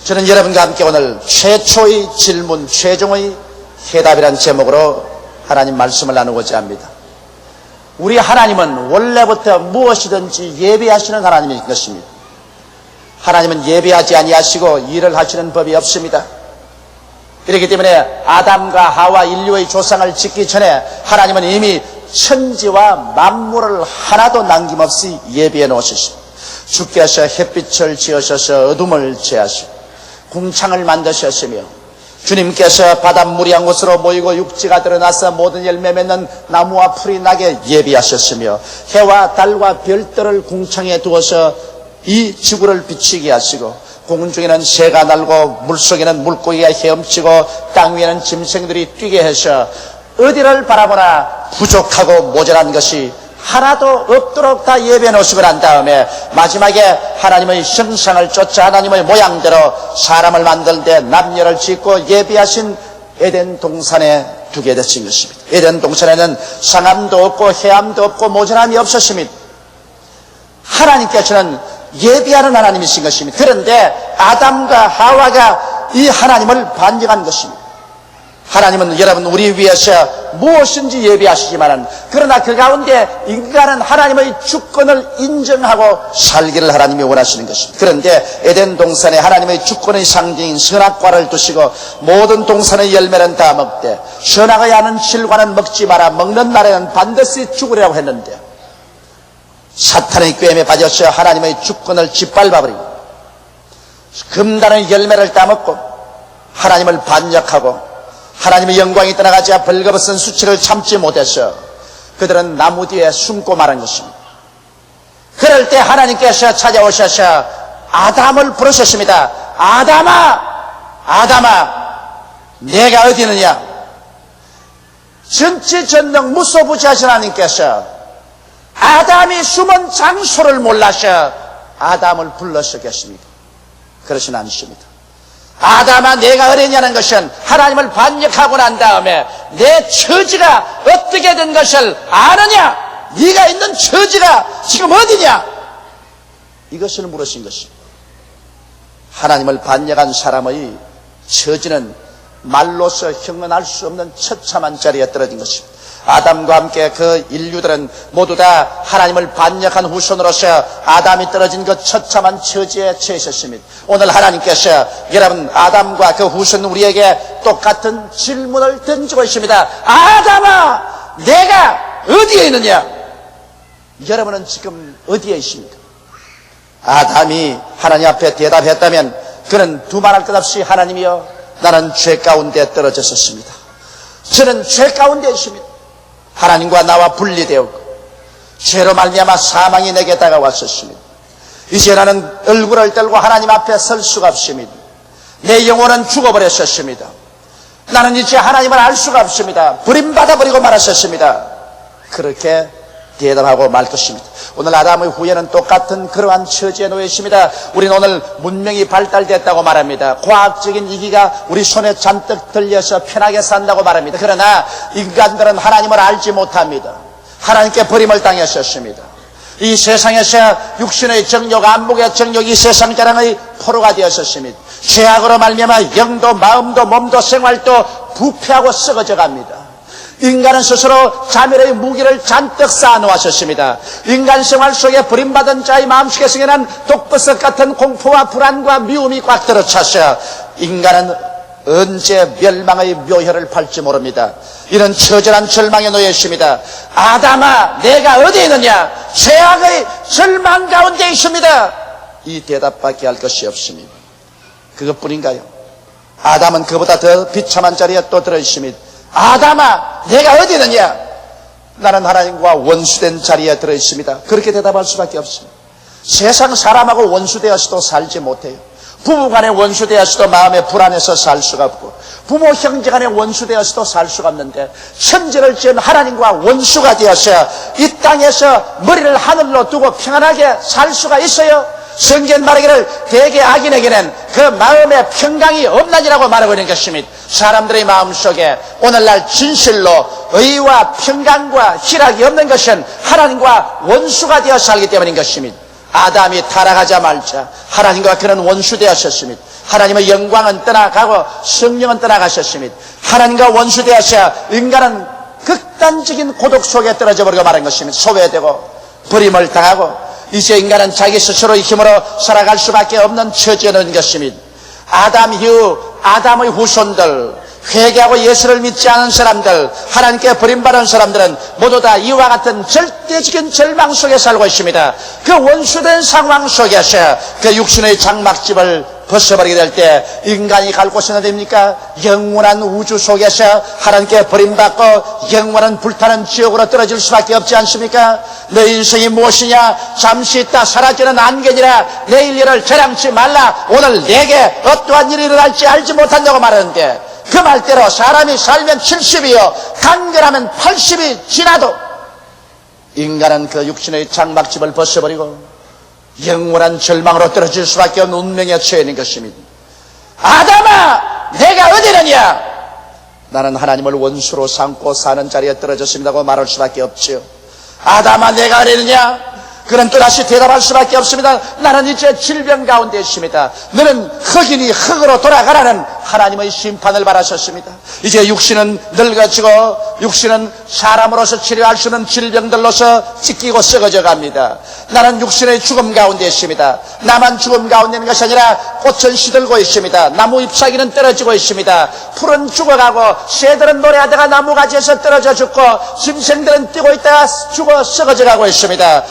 저는 여러분과 함께 오늘 최초의 질문, 최종의 해답이라는 제목으로 하나님 말씀을 나누고자 합니다. 우리 하나님은 원래부터 무엇이든지 예비하시는 하나님인 것입니다. 하나님은 예비하지 아니하시고 일을 하시는 법이 없습니다. 그렇기 때문에 아담과 하와 인류의 조상을 짓기 전에 하나님은 이미 천지와 만물을 하나도 남김없이 예비해 놓으셨습니다. 주께서 햇빛을 지으셔서 어둠을 제하시고 궁창을 만드셨으며 주님께서 바닷물이 한 곳으로 모이고 육지가 드러나서 모든 열매 맺는 나무와 풀이 나게 예비하셨으며 해와 달과 별들을 궁창에 두어서 이 지구를 비치게 하시고 공중에는 새가 날고 물속에는 물고기가 헤엄치고 땅 위에는 짐승들이 뛰게 하셔 어디를 바라보나 부족하고 모자란 것이 하나도 없도록 다 예배해 놓으시고 난 다음에 마지막에 하나님의 형상을 쫓아 하나님의 모양대로 사람을 만들 때 남녀를 짓고 예비하신 에덴 동산에 두게 되신 것입니다. 에덴 동산에는 상함도 없고 해함도 없고 모자람이 없었습니다. 하나님께서는 예비하는 하나님이신 것입니다. 그런데 아담과 하와가 이 하나님을 반역한 것입니다. 하나님은 여러분 우리 위해서 무엇인지 예비하시지만 그러나 그 가운데 인간은 하나님의 주권을 인정하고 살기를 하나님이 원하시는 것입니다. 그런데 에덴 동산에 하나님의 주권의 상징인 선악과를 두시고 모든 동산의 열매는 다 먹되 선악의 아는 실과는 먹지 마라. 먹는 날에는 반드시 죽으리라고 했는데 사탄의 꾀임에 빠져서 하나님의 주권을 짓밟아버리고 금단의 열매를 따먹고 하나님을 반역하고 하나님의 영광이 떠나가지 벌거벗은 수치를 참지 못해서 그들은 나무 뒤에 숨고 말한 것입니다. 그럴 때 하나님께서 찾아오셔서 아담을 부르셨습니다. 아담아, 아담아, 내가 어디 있느냐? 전지전능 무소부지하신 하나님께서 아담이 숨은 장소를 몰라서 아담을 불러서 계십니다. 그러진 않으십니다. 아담아 내가 어디냐는 것은 하나님을 반역하고 난 다음에 내 처지가 어떻게 된 것을 아느냐? 네가 있는 처지가 지금 어디냐? 이것을 물으신 것입니다. 하나님을 반역한 사람의 처지는 말로서 형언할 수 없는 처참한 자리에 떨어진 것입니다. 아담과 함께 그 인류들은 모두 다 하나님을 반역한 후손으로서 아담이 떨어진 그 처참한 처지에 처했습니다. 오늘 하나님께서 여러분 아담과 그 후손 우리에게 똑같은 질문을 던지고 있습니다. 아담아, 내가 어디에 있느냐? 여러분은 지금 어디에 있습니까? 아담이 하나님 앞에 대답했다면 그는 두말할 것 없이 하나님이여 나는 죄 가운데 떨어졌었습니다. 저는 죄 가운데 있습니다. 하나님과 나와 분리되었고 죄로 말미암아 사망이 내게 다가왔었습니다. 이제 나는 얼굴을 떨고 하나님 앞에 설 수가 없습니다. 내 영혼은 죽어버렸었습니다. 나는 이제 하나님을 알 수가 없습니다. 버림받아버리고 말았었습니다. 그렇게 대답하고 말 것입니다. 오늘 아담의 후예는 똑같은 그러한 처지에 놓여 있습니다. 우리는 오늘 문명이 발달됐다고 말합니다. 과학적인 이기가 우리 손에 잔뜩 들려서 편하게 산다고 말합니다. 그러나 인간들은 하나님을 알지 못합니다. 하나님께 버림을 당했었습니다. 이 세상에서 육신의 정욕, 안목의 정욕, 이 세상 자랑의 포로가 되었었습니다. 죄악으로 말미암아 영도, 마음도, 몸도, 생활도 부패하고 썩어져 갑니다. 인간은 스스로 자멸의 무기를 잔뜩 쌓아놓았었습니다. 인간 생활 속에 버림받은 자의 마음속에 생겨난 독버섯 같은 공포와 불안과 미움이 꽉 들어찼어요. 인간은 언제 멸망의 묘혈을 팔지 모릅니다. 이런 처절한 절망에 놓여 있습니다. 아담아, 내가 어디에 있느냐? 죄악의 절망 가운데 있습니다. 이 대답밖에 할 것이 없습니다. 그것뿐인가요? 아담은 그보다 더 비참한 자리에 또 들어있습니다. 아담아, 내가 어디 있느냐? 나는 하나님과 원수된 자리에 들어있습니다. 그렇게 대답할 수밖에 없습니다. 세상 사람하고 원수되어서도 살지 못해요. 부부간에 원수되어서도 마음에 불안해서 살 수가 없고 부모 형제간에 원수되어서도 살 수가 없는데 천지를 지은 하나님과 원수가 되어서 이 땅에서 머리를 하늘로 두고 평안하게 살 수가 있어요? 성경 말하기를 대개 악인에게는 그 마음에 평강이 없나니라고 말하고 있는 것입니다. 사람들의 마음속에 오늘날 진실로 의와 평강과 희락이 없는 것은 하나님과 원수가 되어 살기 때문인 것입니다. 아담이 타락하자마자 하나님과 그는 원수되었습니다. 하나님의 영광은 떠나가고 성령은 떠나가셨습니다. 하나님과 원수되어서 인간은 극단적인 고독 속에 떨어져 버리고 말한 것입니다. 소외되고 버림을 당하고 이제 인간은 자기 스스로의 힘으로 살아갈 수밖에 없는 처지에 놓인 것입니다. 아담 이후 아담의 후손들, 회개하고 예수를 믿지 않은 사람들, 하나님께 버림받은 사람들은 모두 다 이와 같은 절대적인 절망 속에 살고 있습니다. 그 원수된 상황 속에서 그 육신의 장막집을 벗어버리게 될 때 인간이 갈 곳은 어디입니까? 영원한 우주 속에서 하나님께 버림받고 영원한 불타는 지옥으로 떨어질 수밖에 없지 않습니까? 내 인생이 무엇이냐? 잠시 있다 사라지는 안개니라. 내일 일을 자랑치 말라. 오늘 내게 어떠한 일이 일어날지 알지 못한다고 말하는데, 그 말대로 사람이 살면 70이요 간결하면 80이 지나도 인간은 그 육신의 장막집을 벗어버리고 영원한 절망으로 떨어질 수밖에 없는 운명에 처해 있는 것입니다. 아담아, 내가 어디느냐? 나는 하나님을 원수로 삼고 사는 자리에 떨어졌습니다고 말할 수밖에 없지요. 아담아, 내가 어디느냐? 그는 또다시 대답할 수밖에 없습니다. 나는 이제 질병 가운데 있습니다. 너는 흙이니 흙으로 돌아가라는 하나님의 심판을 받으셨습니다. 이제 육신은 늙어지고 육신은 사람으로서 치료할 수 있는 질병들로서 찢기고 썩어져 갑니다. 나는 육신의 죽음 가운데 있습니다. 나만 죽음 가운데 있는 것이 아니라 꽃은 시들고 있습니다. 나무 잎사귀는 떨어지고 있습니다. 풀은 죽어가고 새들은 노래하다가 나무가지에서 떨어져 죽고 짐승들은 뛰고 있다가 죽어 썩어져 가고 있습니다.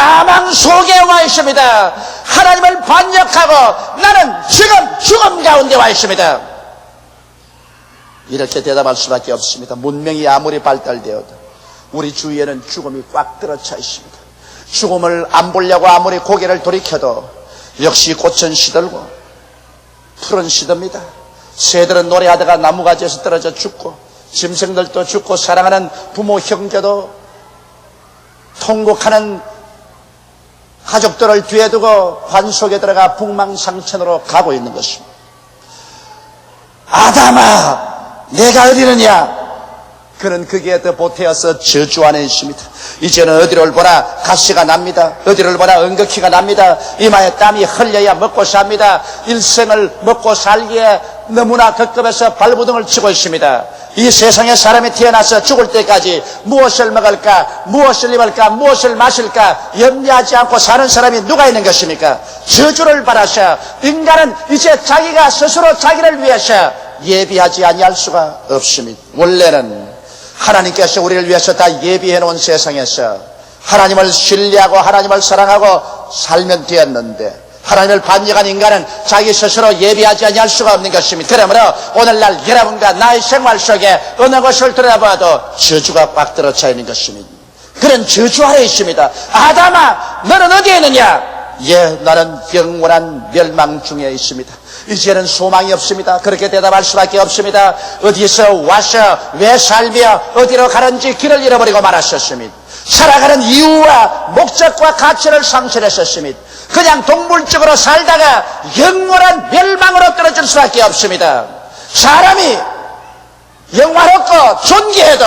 사망 속에 와 있습니다. 하나님을 반역하고 나는 지금 죽음 가운데 와 있습니다. 이렇게 대답할 수밖에 없습니다. 문명이 아무리 발달되어도 우리 주위에는 죽음이 꽉 들어차 있습니다. 죽음을 안 보려고 아무리 고개를 돌이켜도 역시 꽃은 시들고 풀은 시듭니다. 새들은 노래하다가 나무가지에서 떨어져 죽고 짐승들도 죽고 사랑하는 부모 형제도 통곡하는 가족들을 뒤에 두고 관 속에 들어가 북망상천으로 가고 있는 것입니다. 아담아, 내가 어디느냐? 그는 거기에 더 보태어서 저주 안에 있습니다. 이제는 어디를 보나 가시가 납니다. 어디를 보나 엉거키가 납니다. 이마에 땀이 흘려야 먹고 삽니다. 일생을 먹고 살기에 너무나 급급해서 발부둥을 치고 있습니다. 이 세상에 사람이 태어나서 죽을 때까지 무엇을 먹을까, 무엇을 입을까, 무엇을 마실까 염려하지 않고 사는 사람이 누가 있는 것입니까? 저주를 받아서 인간은 이제 자기가 스스로 자기를 위해서 예비하지 아니할 수가 없습니다. 원래는 하나님께서 우리를 위해서 다 예비해 놓은 세상에서 하나님을 신뢰하고 하나님을 사랑하고 살면 되었는데, 하나님을 반역한 인간은 자기 스스로 예비하지 아니할 수가 없는 것입니다. 그러므로 오늘날 여러분과 나의 생활 속에 어느 것을 들여다봐도 저주가 꽉 들어차 있는 것입니다. 그런 저주 아래 있습니다. 아담아, 너는 어디에 있느냐? 예, 나는 영원한 멸망 중에 있습니다. 이제는 소망이 없습니다. 그렇게 대답할 수밖에 없습니다. 어디서 와서 왜 살며 어디로 가는지 길을 잃어버리고 말았었습니다. 살아가는 이유와 목적과 가치를 상실했었습니다. 그냥 동물적으로 살다가 영원한 멸망으로 떨어질 수밖에 없습니다. 사람이 영화롭고 존귀해도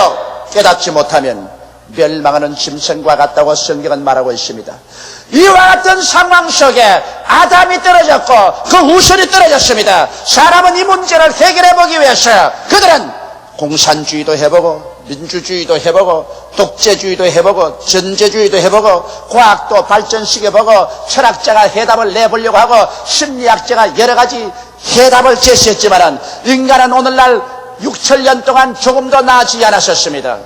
깨닫지 못하면 멸망하는 짐승과 같다고 성경은 말하고 있습니다. 이와 같은 상황 속에 아담이 떨어졌고 그 후손이 떨어졌습니다. 사람은 이 문제를 해결해보기 위해서 그들은 공산주의도 해보고 민주주의도 해보고 독재주의도 해보고 전제주의도 해보고 과학도 발전시켜보고 철학자가 해답을 내보려고 하고 심리학자가 여러 가지 해답을 제시했지만 인간은 오늘날 6,000년 동안 조금도 나아지지 않았었습니다.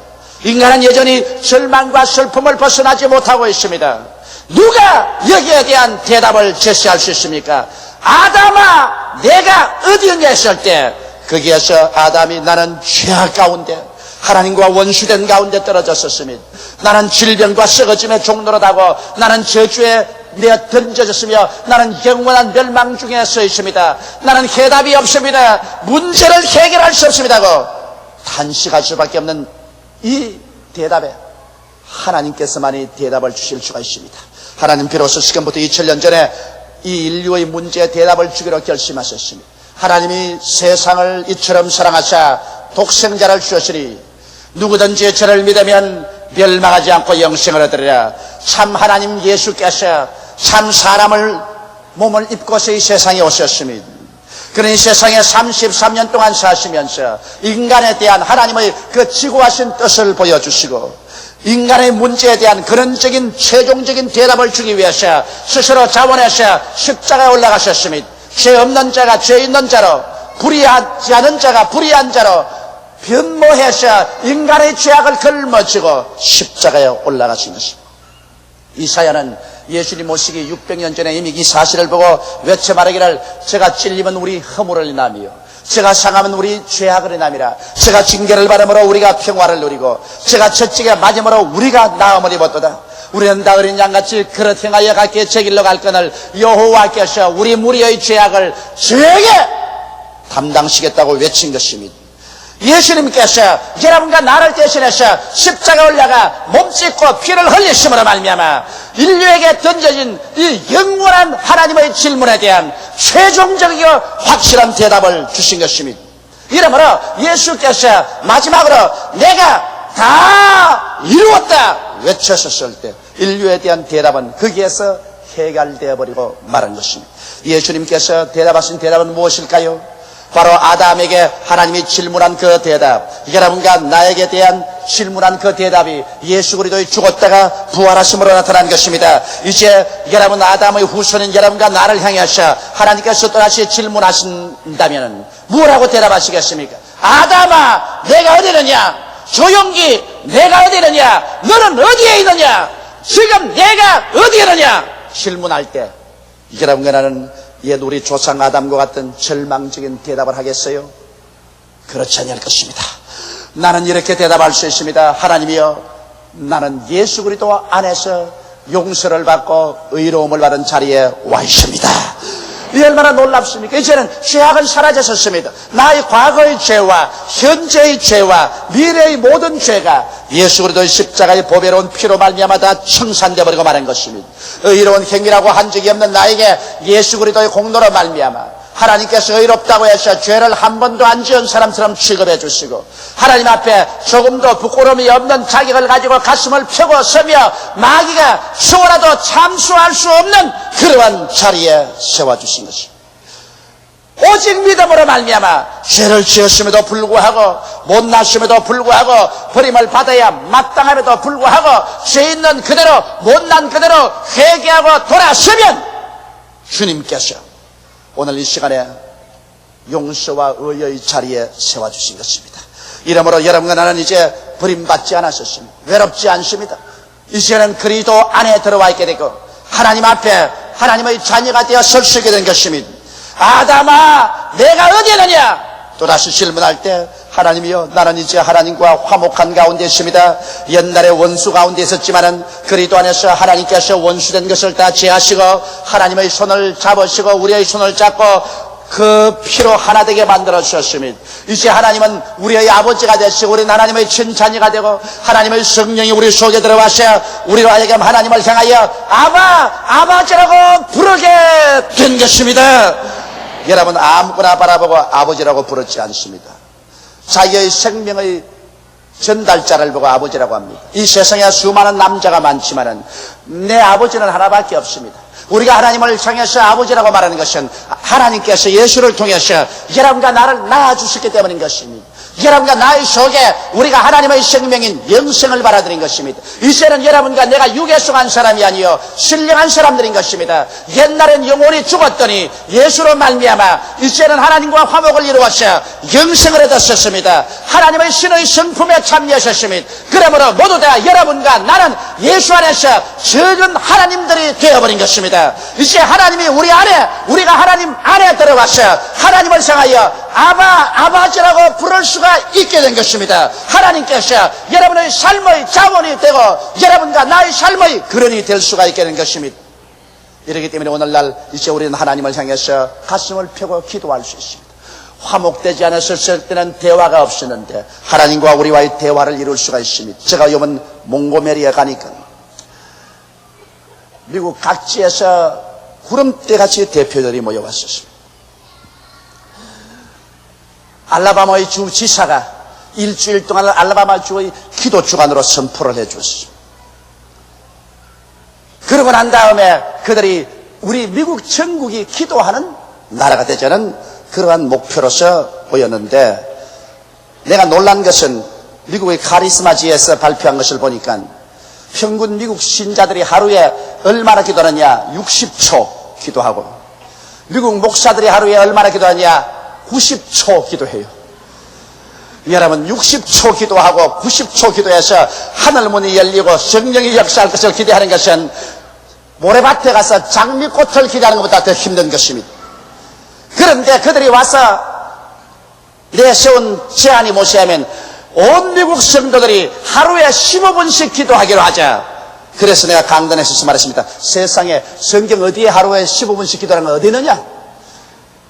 인간은 여전히 절망과 슬픔을 벗어나지 못하고 있습니다. 누가 여기에 대한 대답을 제시할 수 있습니까? 아담아, 내가 어디였냐 했을 때 거기에서 아담이 나는 죄악 가운데 하나님과 원수된 가운데 떨어졌었습니다. 나는 질병과 썩어짐의 종노릇하고 나는 저주에 내가 던져졌으며 나는 영원한 멸망 중에 서 있습니다. 나는 해답이 없습니다. 문제를 해결할 수 없습니다고 탄식할 수밖에 없는 이 대답에 하나님께서만이 대답을 주실 수가 있습니다. 하나님 비로소 지금부터 2000년 전에 이 인류의 문제에 대답을 주기로 결심하셨습니다. 하나님이 세상을 이처럼 사랑하사 독생자를 주셨으니 누구든지 저를 믿으면 멸망하지 않고 영생을 얻으리라. 참 하나님 예수께서 참 사람을 몸을 입고서 이 세상에 오셨습니다. 그는 이 세상에 33년 동안 사시면서 인간에 대한 하나님의 그 지고하신 뜻을 보여주시고 인간의 문제에 대한 근원적인 최종적인 대답을 주기 위해서 스스로 자원해서 십자가에 올라가셨습니다. 죄 없는 자가 죄 있는 자로, 불의하지 않은 자가 불의한 자로 변모해서 인간의 죄악을 걸머지고 십자가에 올라가신 것입니다. 이 사연은 예수님 오시기 600년 전에 이미 이 사실을 보고 외쳐 말하기를 제가 찔리면 우리 허물을 인하며 제가 상하면 우리 죄악을 인함이라. 제가 징계를 받음으로 우리가 평화를 누리고 제가 채찍에 맞음으로 우리가 나음을 입었도다. 우리는 다 어린 양같이 그릇 행하여 각기 제 길로 갈 거늘 여호와께서 우리 무리의 죄악을 저에게 담당시겠다고 외친 것입니다. 예수님께서 여러분과 나를 대신해서 십자가에 올라가 몸짓고 피를 흘리심으로 말미암아 인류에게 던져진 이 영원한 하나님의 질문에 대한 최종적이고 확실한 대답을 주신 것입니다. 이러므로 예수께서 마지막으로 내가 다 이루었다 외쳤었을 때 인류에 대한 대답은 거기에서 해결되어 버리고 말한 것입니다. 예수님께서 대답하신 대답은 무엇일까요? 바로 아담에게 하나님이 질문한 그 대답, 여러분과 나에게 대한 질문한 그 대답이 예수 그리스도의 죽었다가 부활하심으로 나타난 것입니다. 이제 여러분 아담의 후손인 여러분과 나를 향해서 하나님께서 또다시 질문하신다면 뭐라고 대답하시겠습니까? 아담아, 내가 어디 있느냐? 조용기, 내가 어디 있느냐? 너는 어디에 있느냐? 지금 내가 어디에 있느냐? 질문할 때 여러분과 나는 옛 우리 조상 아담과 같은 절망적인 대답을 하겠어요? 그렇지 않을 것입니다. 나는 이렇게 대답할 수 있습니다. 하나님이여, 나는 예수 그리스도 안에서 용서를 받고 의로움을 받은 자리에 와 있습니다. 이 얼마나 놀랍습니까? 이제는 죄악은 사라졌습니다. 나의 과거의 죄와 현재의 죄와 미래의 모든 죄가 예수 그리스도의 십자가의 보배로운 피로 말미암아 다 청산되어 버리고 마는 것입니다. 의로운 행위라고 한 적이 없는 나에게 예수 그리스도의 공로로 말미암아 하나님께서 의롭다고 해서 죄를 한 번도 안 지은 사람처럼 취급해 주시고 하나님 앞에 조금도 부끄러움이 없는 자격을 가지고 가슴을 펴고 서며 마귀가 추월해도 참수할 수 없는 그러한 자리에 세워주신 것입니다. 오직 믿음으로 말미암아 죄를 지었음에도 불구하고 못났음에도 불구하고 버림을 받아야 마땅함에도 불구하고 죄 있는 그대로 못난 그대로 회개하고 돌아서면 주님께서 오늘 이 시간에 용서와 의의 자리에 세워주신 것입니다. 이러므로 여러분과 나는 이제 버림받지 않았었습니다. 외롭지 않습니다. 이제는 그리스도 안에 들어와 있게 되고 하나님 앞에 하나님의 자녀가 되어 설 수 있게 된 것입니다. 아담아, 내가 어디 있느냐? 또다시 질문할 때 하나님이여, 나는 이제 하나님과 화목한 가운데 있습니다. 옛날에 원수 가운데 있었지만은 그리스도 안에서 하나님께서 원수된 것을 다 제하시고 하나님의 손을 잡으시고 우리의 손을 잡고 그 피로 하나 되게 만들어 주셨습니다. 이제 하나님은 우리의 아버지가 되시고 우리는 하나님의 친자녀가 되고 하나님의 성령이 우리 속에 들어와서 우리로 하여금 하나님을 향하여 아버지라고 부르게 된 것입니다. 여러분 아무거나 바라보고 아버지라고 부르지 않습니다. 자기의 생명의 전달자를 보고 아버지라고 합니다. 이 세상에 수많은 남자가 많지만은 내 아버지는 하나밖에 없습니다. 우리가 하나님을 향해서 아버지라고 말하는 것은 하나님께서 예수를 통해서 여러분과 나를 낳아주셨기 때문인 것입니다. 여러분과 나의 속에 우리가 하나님의 생명인 영생을 받아들인 것입니다. 이제는 여러분과 내가 육에 속한 사람이 아니요 신령한 사람들인 것입니다. 옛날엔 영혼이 죽었더니 예수로 말미암아 이제는 하나님과 화목을 이루어서 영생을 얻었습니다. 하나님의 신의 성품에 참여하셨습니다. 그러므로 모두 다 여러분과 나는 예수 안에서 적은 하나님들이 되어버린 것입니다. 이제 하나님이 우리 안에, 우리가 하나님 안에 들어와서 하나님을 향하여 아버지라고 부를 수가 있게 된 것입니다. 하나님께서 여러분의 삶의 자원이 되고 여러분과 나의 삶의 근원이 될 수가 있게 된 것입니다. 이렇기 때문에 오늘날 이제 우리는 하나님을 향해서 가슴을 펴고 기도할 수 있습니다. 화목되지 않았을 때는 대화가 없었는데 하나님과 우리와의 대화를 이룰 수가 있습니다. 제가 요번 몽고메리에 가니까 미국 각지에서 구름대같이 대표들이 모여왔었습니다. 알라바마의 주 지사가 일주일 동안 알라바마 주의 기도 주간으로 선포를 해주었습니다. 그러고 난 다음에 그들이 우리 미국 전국이 기도하는 나라가 되자는 그러한 목표로서 보였는데, 내가 놀란 것은 미국의 카리스마지에서 발표한 것을 보니까 평균 미국 신자들이 하루에 얼마나 기도하느냐? 60초 기도하고, 미국 목사들이 하루에 얼마나 기도하느냐? 90초 기도해요. 여러분, 60초 기도하고 90초 기도해서 하늘문이 열리고 성령이 역사할 것을 기대하는 것은 모래밭에 가서 장미꽃을 기대하는 것보다 더 힘든 것입니다. 그런데 그들이 와서 내세운 제안이 무엇이냐면 온 미국 성도들이 하루에 15분씩 기도하기로 하자. 그래서 내가 강단에서 말했습니다. 세상에 성경 어디에 하루에 15분씩 기도하는 거 어디 있느냐?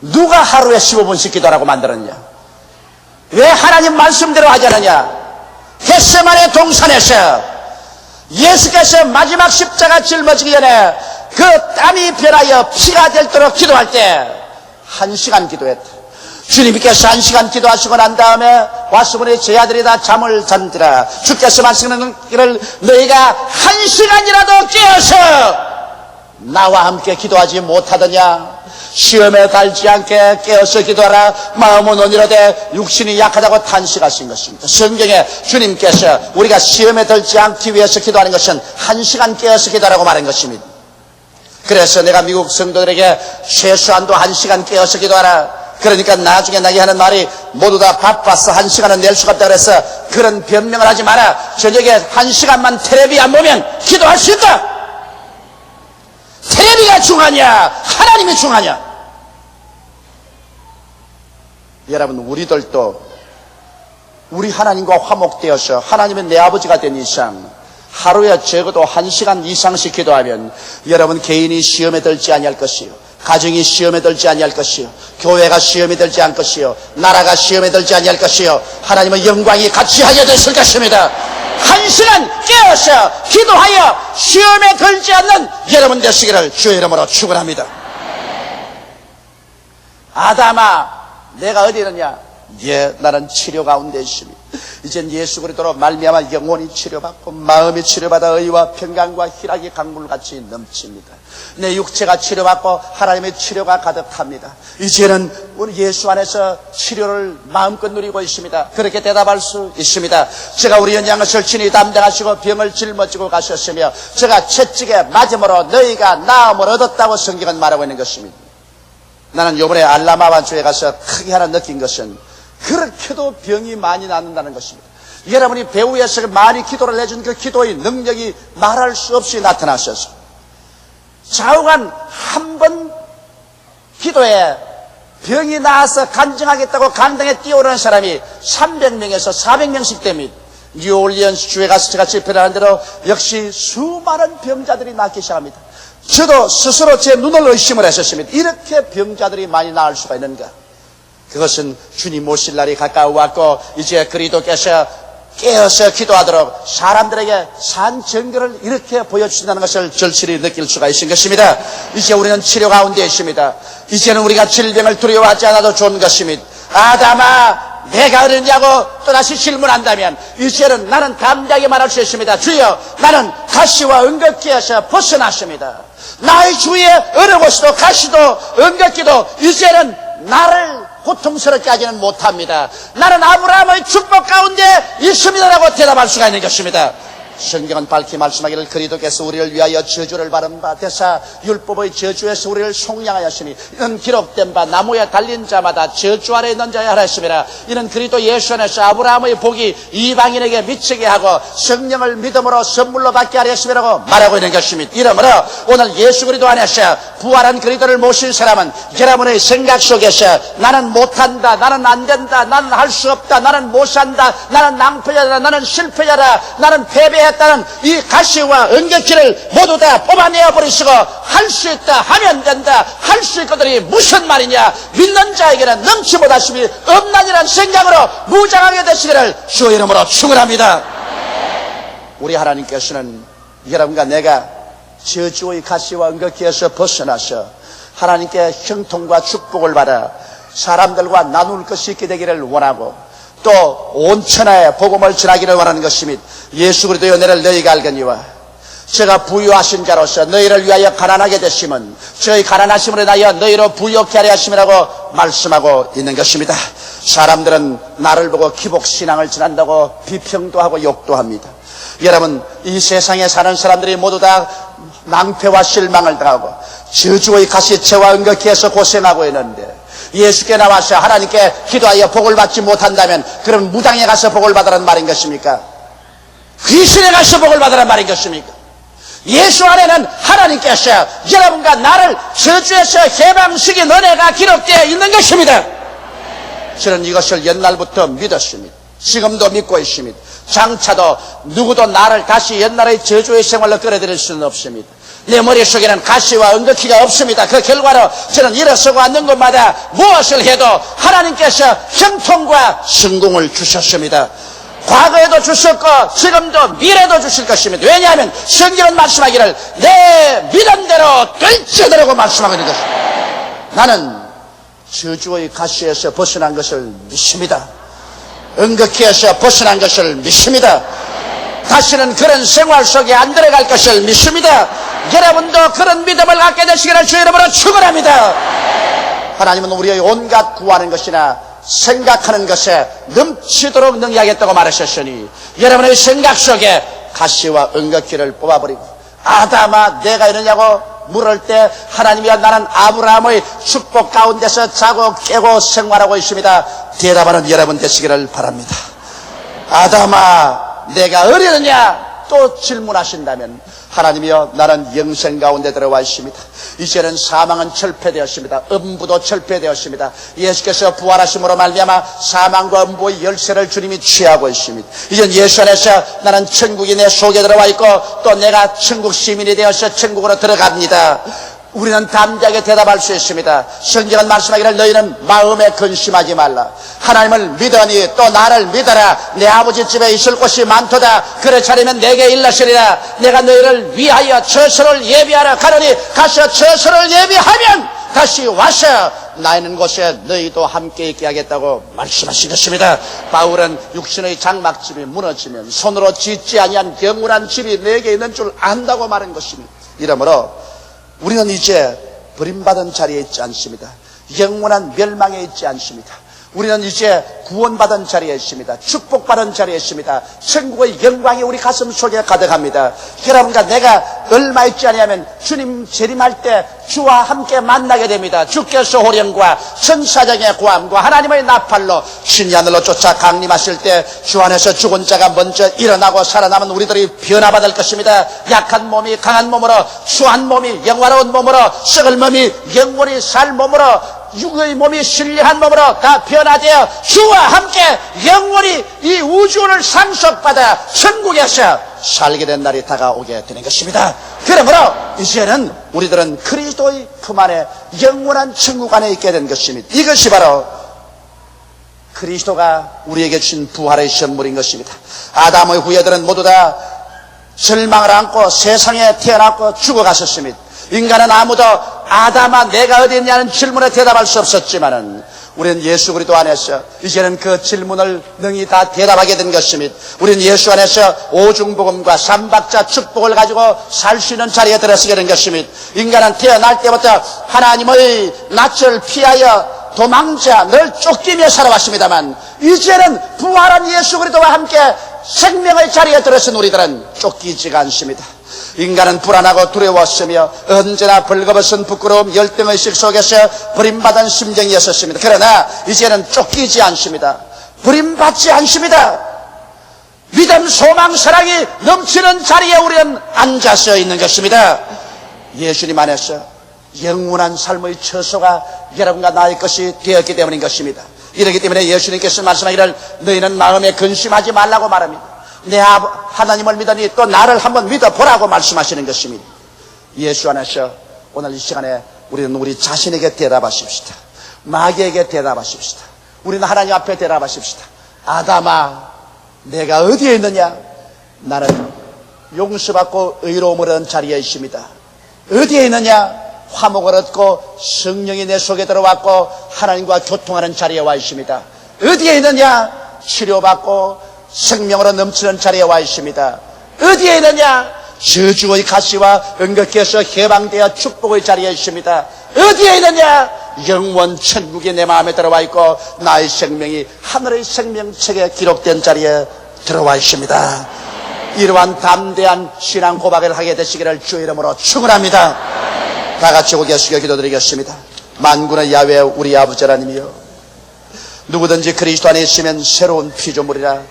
누가 하루에 15분씩 기도하라고 만들었냐? 왜 하나님 말씀대로 하지 않느냐? 겟세마네 동산에서 예수께서 마지막 십자가 짊어지기 전에 그 땀이 변하여 피가 되도록 기도할 때 1시간 기도했다. 주님께서 1시간 기도하시고 난 다음에 와서 보니 제 아들이 다 잠을 잔디라. 주께서 말씀하시기를 너희가 1시간이라도 깨어서 나와 함께 기도하지 못하더냐? 시험에 달지 않게 깨어서 기도하라. 마음은 온유로되 육신이 약하다고 탄식하신 것입니다. 성경에 주님께서 우리가 시험에 들지 않기 위해서 기도하는 것은 1시간 깨어서 기도하라고 말한 것입니다. 그래서 내가 미국 성도들에게 최소한도 1시간 깨어서 기도하라. 그러니까 나중에 나게 하는 말이 모두 다 바빠서 1시간은 낼 수가 없다 그래서 그런 변명을 하지 마라. 저녁에 1시간만 텔레비 안 보면 기도할 수 있다. 텔레비가 중요하냐? 하나님이 중요하냐? 여러분, 우리들도 우리 하나님과 화목되어서 하나님의 내 아버지가 된 이상 하루에 적어도 1시간 이상씩 기도하면 여러분 개인이 시험에 들지 아니할 것이요, 가정이 시험에 들지 아니할 것이요, 교회가 시험에 들지 않을 것이요, 나라가 시험에 들지 아니할 것이요, 하나님의 영광이 같이 하게 됐을 것입니다. 1시간 깨어서 기도하여 시험에 들지 않는 여러분 되시기를 주의 이름으로 축원합니다. 아담아, 내가 어디 있느냐? 예, 나는 치료 가운데 있습니다. 이젠 예수 그리스도로 말미암아 영혼이 치료받고 마음이 치료받아 의와 평강과 희락이 강물같이 넘칩니다. 내 육체가 치료받고 하나님의 치료가 가득합니다. 이제는 우리 예수 안에서 치료를 마음껏 누리고 있습니다. 그렇게 대답할 수 있습니다. 제가 우리 연장을 친히 담당하시고 병을 짊어지고 가셨으며 제가 채찍에 맞음으로 너희가 나음을 얻었다고 성경은 말하고 있는 것입니다. 나는 이번에 알라마반주에 가서 크게 하나 느낀 것은 그렇게도 병이 많이 낫는다는 것입니다. 여러분이 배후에서 많이 기도를 해준 그 기도의 능력이 말할 수 없이 나타나셔서 좌우간 한 번 기도에 병이 나아서 간증하겠다고 강당에 뛰어오르는 사람이 300명에서 400명씩 됩니다. 뉴올리언스 주에 가서 제가 집회를 하는 대로 역시 수많은 병자들이 낫기 시작합니다. 저도 스스로 제 눈을 의심을 했었습니다. 이렇게 병자들이 많이 나을 수가 있는가? 그것은 주님 오실 날이 가까워왔고 이제 그리스도께서 깨어서 기도하도록 사람들에게 산 증거를 이렇게 보여주신다는 것을 절실히 느낄 수가 있는 것입니다. 이제 우리는 치료 가운데 있습니다. 이제는 우리가 질병을 두려워하지 않아도 좋은 것입니다. 아담아, 내가 어느냐고 또다시 질문한다면 이제는 나는 담대하게 말할 수 있습니다. 주여, 나는 가시와 은극기에서 벗어났습니다. 나의 주위에 어느 곳에도 가시도 은극기도 이제는 나를 고통스럽게 하지는 못합니다. 나는 아브라함의 축복 가운데 있습니다라고 대답할 수가 있는 것입니다. 성경은 밝히 말씀하기를 그리스도께서 우리를 위하여 저주를 받은 바 되사 율법의 저주에서 우리를 속량하였으니 이는 기록된 바 나무에 달린 자마다 저주 아래 있는 자야 하라 했습니다. 이는 그리스도 예수 안에서 아브라함의 복이 이방인에게 미치게 하고 성령을 믿음으로 선물로 받게 하려 했음이라고 말하고 있는 것입니다. 이러므로 오늘 예수 그리스도 안에서 부활한 그리스도를 모신 사람은 여러분의 생각 속에서 나는 못한다, 나는 안된다, 나는 할 수 없다, 나는 못산다, 나는 낭패자다, 나는 실패자다, 나는 패배했다는 이 가시와 은격지를 모두 다 뽑아내어 버리시고 할 수 있다, 하면 된다, 할 수 있거든이 무슨 말이냐? 믿는 자에게는 넘치 못하심이 없나니라는 생각으로 무장하게 되시기를 주의 이름으로 축원합니다. 우리 하나님께서는 여러분과 내가 저주의 가시와 은격지에서 벗어나서 하나님께 형통과 축복을 받아 사람들과 나눌 것이 있게 되기를 원하고 또 온 천하에 복음을 전하기를 원하는 것입니다. 예수 그리스도의 은혜를 너희가 알거니와 제가 부유하신 자로서 너희를 위하여 가난하게 되심은 저희 가난하심으로 인하여 너희로 부유케 하려 하심이라고 말씀하고 있는 것입니다. 사람들은 나를 보고 기복신앙을 지난다고 비평도 하고 욕도 합니다. 여러분, 이 세상에 사는 사람들이 모두 다 낭패와 실망을 당하고 저주의 가시체와 은극해서 고생하고 있는데, 예수께 나와서 하나님께 기도하여 복을 받지 못한다면 그럼 무당에 가서 복을 받으라는 말인 것입니까? 귀신에 가서 복을 받으라는 말인 것입니까? 예수 안에는 하나님께서 여러분과 나를 저주에서 해방시킨 은혜가 기록되어 있는 것입니다. 저는 이것을 옛날부터 믿었습니다. 지금도 믿고 있습니다. 장차도 누구도 나를 다시 옛날의 저주의 생활로 끌어들일 수는 없습니다. 내 머릿속에는 가시와 은극기가 없습니다. 그 결과로 저는 일어서고 앉는 곳마다 무엇을 해도 하나님께서 형통과 성공을 주셨습니다. 과거에도 주셨고 지금도 미래도 주실 것입니다. 왜냐하면 성경은 말씀하기를 내 믿음대로 될지어다라고 말씀하고 있는 것입니다. 나는 저주의 가시에서 벗어난 것을 믿습니다. 은극기에서 벗어난 것을 믿습니다. 다시는 그런 생활 속에 안 들어갈 것을 믿습니다. 여러분도 그런 믿음을 갖게 되시기를 주의 이름으로 축원합니다. 하나님은 우리의 온갖 구하는 것이나 생각하는 것에 넘치도록 능히하겠다고 말하셨으니 여러분의 생각 속에 가시와 은극기를 뽑아버리고 아담아 내가 이러냐고 물을 때 하나님이여 나는 아브라함의 축복 가운데서 자고 깨고 생활하고 있습니다. 대답하는 여러분 되시기를 바랍니다. 아담아 내가 어리느냐 또 질문하신다면 하나님이여 나는 영생 가운데 들어와 있습니다. 이제는 사망은 철폐되었습니다. 음부도 철폐되었습니다. 예수께서 부활하심으로 말미암아 사망과 음부의 열쇠를 주님이 취하고 있습니다. 이젠 예수 안에서 나는 천국이 내 속에 들어와 있고 또 내가 천국 시민이 되어서 천국으로 들어갑니다. 우리는 담대하게 대답할 수 있습니다. 성경은 말씀하기를 너희는 마음에 근심하지 말라. 하나님을 믿으니 또 나를 믿어라. 내 아버지 집에 있을 곳이 많도다. 그렇지 않으면 내게 일러시리라. 내가 너희를 위하여 처소를 예비하러 가노니 가서 처소를 예비하면 다시 와서 나 있는 곳에 너희도 함께 있게 하겠다고 말씀하신 것입니다. 바울은 육신의 장막집이 무너지면 손으로 짓지 아니한 경건한 집이 내게 있는 줄 안다고 말한 것입니다. 이러므로 우리는 이제 버림받은 자리에 있지 않습니다. 영원한 멸망에 있지 않습니다. 우리는 이제 구원받은 자리에 있습니다. 축복받은 자리에 있습니다. 천국의 영광이 우리 가슴 속에 가득합니다. 여러분과 내가 얼마 있지 않냐면 주님 재림할 때 주와 함께 만나게 됩니다. 주께서 호령과 천사장의 고함과 하나님의 나팔로 신이 하늘로 쫓아 강림하실 때 주 안에서 죽은 자가 먼저 일어나고 살아남은 우리들이 변화받을 것입니다. 약한 몸이 강한 몸으로, 추한 몸이 영화로운 몸으로, 썩을 몸이 영원히 살 몸으로, 육의 몸이 신령한 몸으로 다 변화되어 주와 함께 영원히 이 우주를 상속받아 천국에서 살게 된 날이 다가오게 되는 것입니다. 그러므로 이제는 우리들은 그리스도의 품 안에 영원한 천국 안에 있게 된 것입니다. 이것이 바로 그리스도가 우리에게 주신 부활의 선물인 것입니다. 아담의 후예들은 모두 다 절망을 안고 세상에 태어났고 죽어갔었습니다. 인간은 아무도 아담아 내가 어디 있냐는 질문에 대답할 수 없었지만은 우리는 예수 그리스도 안에서 이제는 그 질문을 능히 다 대답하게 된 것입니다. 우리는 예수 안에서 오중복음과 삼박자 축복을 가지고 살 수 있는 자리에 들어서게 된 것입니다. 인간은 태어날 때부터 하나님의 낯을 피하여 도망자 늘 쫓기며 살아왔습니다만 이제는 부활한 예수 그리스도와 함께 생명의 자리에 들어선 우리들은 쫓기지가 않습니다. 인간은 불안하고 두려웠으며 언제나 벌거벗은 부끄러움 열등의식 속에서 버림받은 심정이었습니다. 그러나 이제는 쫓기지 않습니다. 버림받지 않습니다. 믿음, 소망, 사랑이 넘치는 자리에 우리는 앉아서 있는 것입니다. 예수님 안에서 영원한 삶의 처소가 여러분과 나의 것이 되었기 때문인 것입니다. 이렇기 때문에 예수님께서 말씀하기를 너희는 마음에 근심하지 말라고 말합니다. 내 하나님을 믿으니 또 나를 한번 믿어보라고 말씀하시는 것입니다. 예수 안에서 오늘 이 시간에 우리는 우리 자신에게 대답하십시다. 마귀에게 대답하십시다. 우리는 하나님 앞에 대답하십시다. 아담아 내가 어디에 있느냐? 나는 용서받고 의로움을 얻은 자리에 있습니다. 어디에 있느냐? 화목을 얻고 성령이 내 속에 들어왔고 하나님과 교통하는 자리에 와 있습니다. 어디에 있느냐? 치료받고 생명으로 넘치는 자리에 와 있습니다. 어디에 있느냐? 저주의 가시와 은극해서 해방되어 축복의 자리에 있습니다. 어디에 있느냐? 영원 천국이 내 마음에 들어와 있고 나의 생명이 하늘의 생명책에 기록된 자리에 들어와 있습니다. 이러한 담대한 신앙 고백을 하게 되시기를 주의 이름으로 축원합니다. 다 같이 고개 숙여 기도드리겠습니다. 만군의 야훼 우리 아버지 하나님이여, 누구든지 그리스도 안에 있으면 새로운 피조물이라.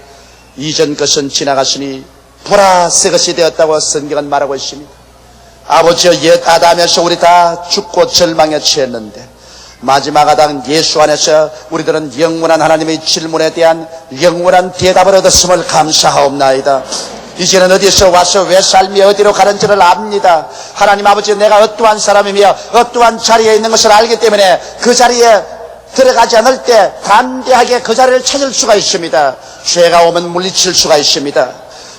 이전 것은 지나갔으니 보라 새 것이 되었다고 성경은 말하고 있습니다. 아버지여, 옛 아담에서 우리 다 죽고 절망에 처했는데 마지막 아담 예수 안에서 우리들은 영원한 하나님의 질문에 대한 영원한 대답을 얻었음을 감사하옵나이다. 이제는 어디서 와서 왜 삶이 어디로 가는지를 압니다. 하나님 아버지, 내가 어떠한 사람이며 어떠한 자리에 있는 것을 알기 때문에 그 자리에 들어가지 않을 때 담대하게 그 자리를 찾을 수가 있습니다. 죄가 오면 물리칠 수가 있습니다.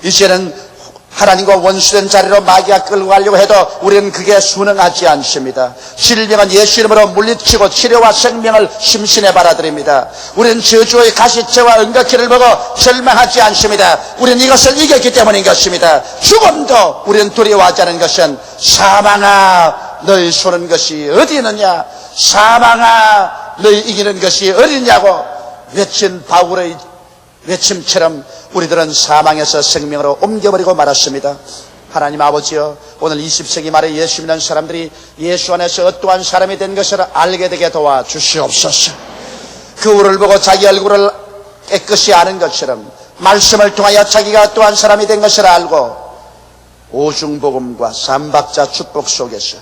이제는 하나님과 원수된 자리로 마귀가 끌고 가려고 해도 우리는 그게 순응하지 않습니다. 질병은 예수 이름으로 물리치고 치료와 생명을 심신에 받아들입니다. 우리는 저주의 가시체와 은각기를 보고 절망하지 않습니다. 우리는 이것을 이겼기 때문인 것입니다. 죽음도 우리는 두려워하지 않은 것은 사망아 너희 쏘는 것이 어디 있느냐, 사망아 너희 이기는 것이 어디 있냐고 외친 바울의 외침처럼 우리들은 사망에서 생명으로 옮겨버리고 말았습니다. 하나님 아버지여, 오늘 20세기 말에 예수 믿는 사람들이 예수 안에서 어떠한 사람이 된 것을 알게 되게 도와주시옵소서. 거울을 보고 자기 얼굴을 깨끗이 아는 것처럼 말씀을 통하여 자기가 어떠한 사람이 된 것을 알고 오중복음과 삼박자 축복 속에서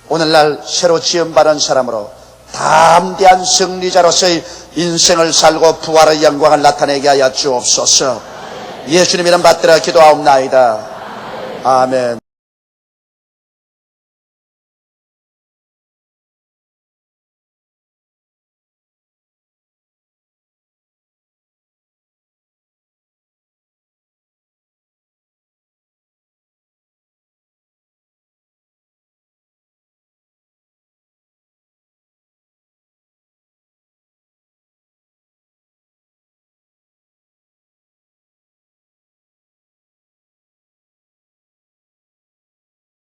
오늘날 새로 지음받은 사람으로 담대한 승리자로서의 인생을 살고 부활의 영광을 나타내게 하여 주옵소서. 예수님 이름 받들어 기도하옵나이다. 아멘.